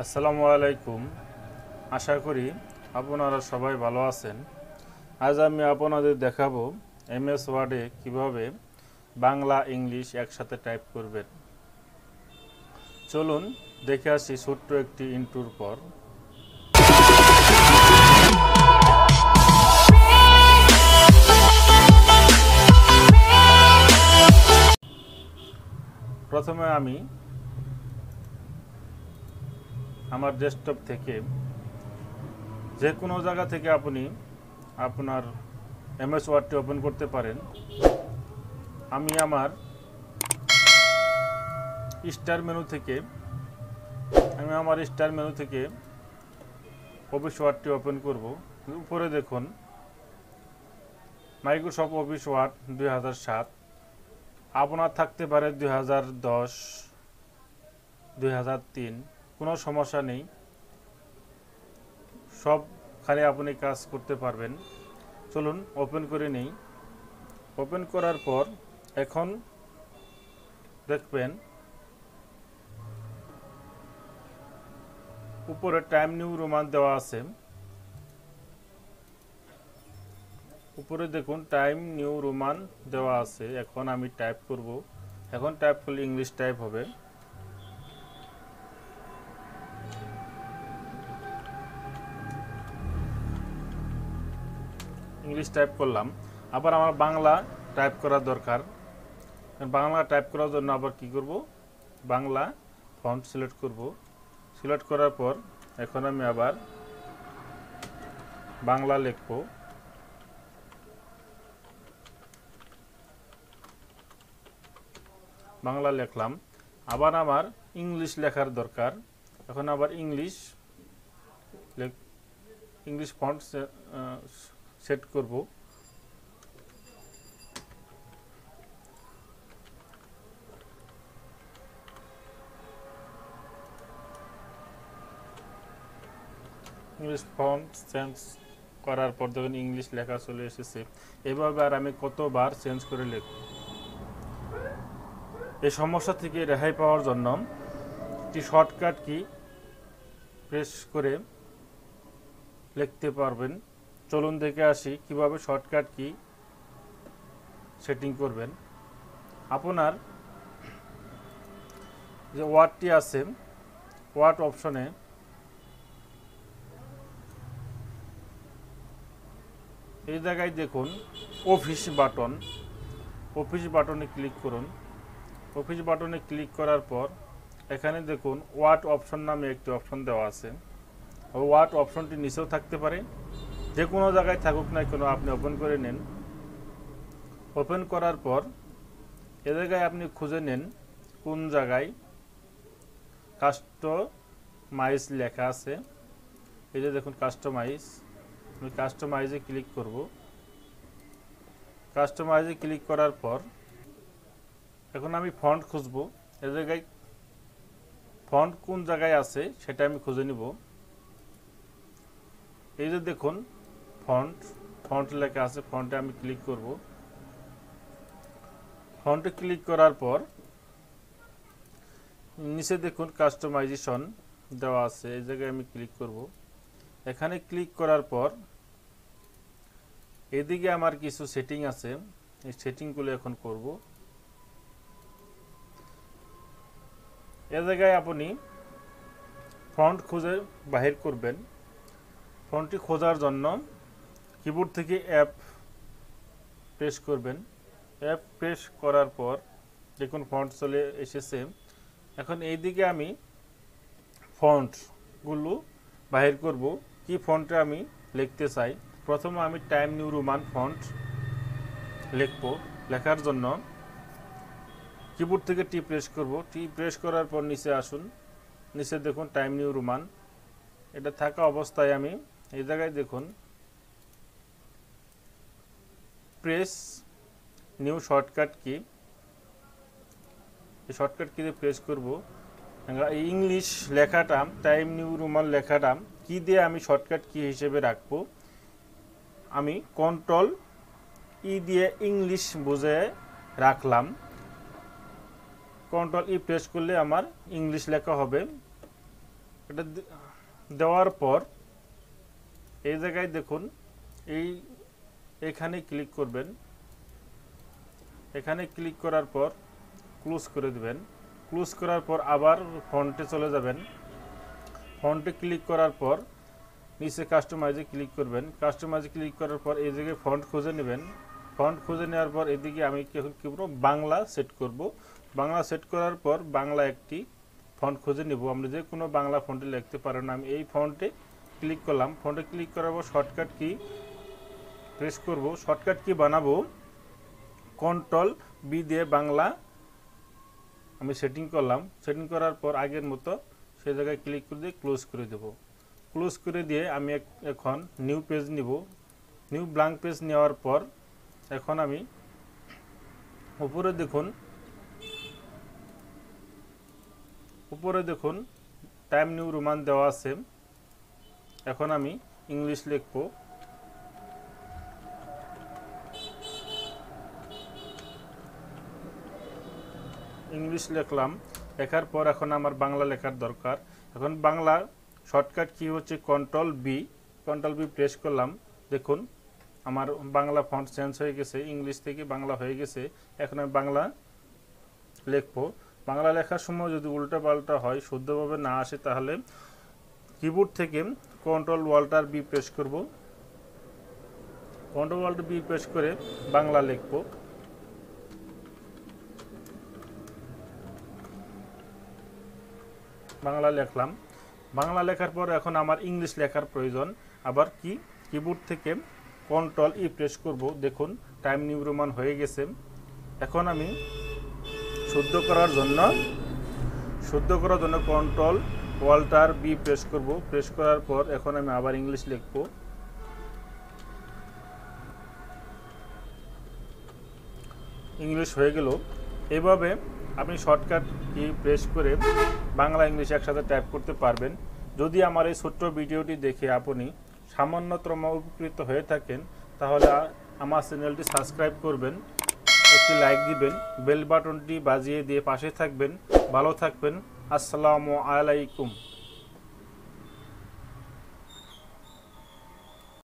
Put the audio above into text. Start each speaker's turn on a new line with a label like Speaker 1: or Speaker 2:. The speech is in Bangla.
Speaker 1: আসসালামু আলাইকুম। আশা করি আপনারা সবাই ভালো আছেন। আজ আমি আপনাদের দেখাবো এমএস ওয়ার্ডে কিভাবে বাংলা ইংলিশ একসাথে টাইপ করবেন। চলুন দেখে আসি ছোট্ট একটি ইন্ট্রোর পর। প্রথমে আমি আমার ডেস্কটপ থেকে যে কোনো জায়গা থেকে আপনি আপনার এমএস ওয়ার্ডটি ওপেন করতে পারেন। আমি আমার স্টার মেনু থেকে অফিস ওয়ার্ডটি ওপেন করব। উপরে দেখুন মাইক্রোসফট অফিস ওয়ার্ড 2007, আপনার থাকতে পারে 2010, 2003, কোনো সমস্যা নেই, সবখানে আপনি কাজ করতে পারবেন। চলুন ওপেন করে নেই। ওপেন করার পর এখন দেখবেন উপরে টাইম নিউ রোমান দেওয়া আছে। উপরে দেখুন টাইম নিউ রোমান দেওয়া আছে। এখন আমি টাইপ করব। এখন টাইপ করলে ইংলিশ টাইপ হবে। ইংলিশ টাইপ করলাম। আবার আমার বাংলা টাইপ করা দরকার। বাংলা টাইপ করার জন্য আবার কি করব, বাংলা ফন্ট সিলেক্ট করব। সিলেক্ট করার পর এখন আমি আবার বাংলা লিখব। বাংলা লিখলাম। আবার আমার ইংলিশ লেখার দরকার। এখন আবার ইংলিশ ফন্ট সেট করব। ইংলিশ ফন্ট চেঞ্জ করার পর দেখুন ইংলিশ লেখা চলে এসেছে। এভাবে আর আমি কতবার চেঞ্জ করে লিখব। এই সমস্যা থেকে রেহাই পাওয়ার জন্য একটি শর্টকাট কি প্রেস করে লিখতে পারবেন। চলুন দেখে আসি কিভাবে শর্টকাট কি সেটিং করবেন। আপনার যে ওয়ার্ডটি আছে, ওয়ার্ড অপশনে এই জায়গায় দেখুন অফিস বাটনে ক্লিক করুন। অফিস বাটনে ক্লিক করার পর এখানে দেখুন ওয়ার্ড অপশন নামে একটি অপশন দেওয়া আছে। ওয়ার্ড অপশনটি নিচেও থাকতে পারে, যে কোনো জায়গায় থাকুক না কেন আপনি ওপেন করে নেন। ওপেন করার পর এ জায়গায় আপনি খুঁজে নেন কোন জায়গায় কাস্টমাইজ লেখা আছে। এই যে দেখুন কাস্টমাইজ, আমি কাস্টমাইজে ক্লিক করব। কাস্টমাইজে ক্লিক করার পর এখন আমি ফন্ট খুঁজব। এ জায়গায় ফন্ট কোন জায়গায় আছে সেটা আমি খুঁজে নিব। এই যে দেখুন ফন্ট লেখা আছে, ফন্টে আমি ক্লিক করব। ফন্টে ক্লিক করার পর নিচে দেখুন কাস্টমাইজেশন দেওয়া আছে, এই জায়গায় আমি ক্লিক করব। এখানে ক্লিক করার পর এদিকে আমার কিছু সেটিং আছে, এই সেটিংগুলো এখন করব। এ জায়গায় আপনি ফন্ট খুঁজে বাহির করবেন। ফন্টটি খোঁজার জন্য কিবোর্ড থেকে অ্যাপ প্রেস করবেন। অ্যাপ প্রেস করার পর দেখুন ফন্ট চলে এসেছে। এখন এইদিকে আমি ফন্টগুলো বাহির করব, কি ফন্টে আমি লিখতে চাই। প্রথমে আমি টাইম নিউ রোমান ফন্ট লিখব। লেখার জন্য কিবোর্ড থেকে টি প্রেস করব। টি প্রেস করার পর নিচে আসুন। নিচে দেখুন টাইম নিউ রোমান, এটা থাকা অবস্থায় আমি এই জায়গায় দেখুন প্রেস নিউ শর্টকাট কি, এই শর্টকাট কিতে প্রেস করব। এই ইংলিশ লেখাটা, টাইম নিউ রোমান লেখাটা কি দিয়ে আমি শর্টকাট কি হিসেবে রাখবো, আমি কন্ট্রোল ই দিয়ে ইংলিশ বুঝে রাখলাম। কন্ট্রোল ই প্রেস করলে আমার ইংলিশ লেখা হবে। এটা দেওয়ার পর এই জায়গায় দেখুন এখানে ক্লিক করবেন। এখানে ক্লিক করার পর ক্লোজ করে দিবেন। ক্লোজ করার পর আবার ফন্টে চলে যাবেন। ফন্টে ক্লিক করার পর নিচে কাস্টমাইজে ক্লিক করবেন। কাস্টমাইজে ক্লিক করার পর এই জায়গায় ফন্ট খুঁজে নেবেন। ফন্ট খুঁজে নেওয়ার পর এদিকে আমি কি করব, বাংলা সেট করব। বাংলা সেট করার পর বাংলা একটি ফন্ট খুঁজে নেব। আমরা যে কোনো বাংলা ফন্টে লিখতে পারেন। আমি এই ফন্টে ক্লিক করলাম। ফন্টে ক্লিক করার পর শর্টকাট কি প্রেস করব। শর্টকাট কি বানাবো কন্ট্রোল বি দিয়ে বাংলা আমি সেটিং করলাম। সেটিং করার পর আগের মতো সেই জায়গায় ক্লিক করে দিয়ে ক্লোজ করে দেব। ক্লোজ করে দিয়ে আমি এখন নিউ পেজ নিব। নিউ ব্ল্যাঙ্ক পেজ নেওয়ার পর এখন আমি উপরে দেখুন টাইম নিউ রোমান দেওয়া আছে। এখন আমি ইংলিশ লিখব। ইংলিশ লিখলাম। লেখার পর এখন আমার বাংলা লেখার দরকার। এখন বাংলা শর্টকাট কি হচ্ছে কন্ট্রোল বি প্রেস করলাম। দেখুন আমার বাংলা ফন্ট চেঞ্জ হয়ে গেছে, ইংলিশ থেকে বাংলা হয়ে গেছে। এখন আমি বাংলা লিখব। বাংলা লেখার সময় যদি উল্টা পাল্টা হয়, শুদ্ধভাবে না আসে, তাহলে কিবোর্ড থেকে কন্ট্রোল ওয়াল্টার বি প্রেস করব। কন্ট্রোল ওয়াল্টার বি প্রেস করে বাংলা লিখব। বাংলা লিখলাম। বাংলা লেখার পর এখন আমার ইংলিশ লেখার প্রয়োজন। আবার কিবোর্ড থেকে কন্ট্রোল ই প্রেস করব। দেখুন টাইম নিউ রোমান হয়ে গেছে। এখন আমি শুদ্ধ করার জন্য কন্ট্রোল ওয়াল্টার বি প্রেস করব। প্রেস করার পর এখন আমি আবার ইংলিশ লিখব। ইংলিশ হয়ে গেল। এভাবে আপনি শর্টকাট কি প্রেস করে বাংলা ইংলিশ একসাথে টাইপ করতে পারবেন। যদি আমার এই ছোট্ট ভিডিওটি দেখে আপনি সামান্যতম উপকৃত হয়ে থাকেন, তাহলে আমার চ্যানেলটি সাবস্ক্রাইব করবেন, একটি লাইক দিবেন, বেল বাটনটি বাজিয়ে দিয়ে পাশে থাকবেন। ভালো থাকবেন। আসসালামু আলাইকুম।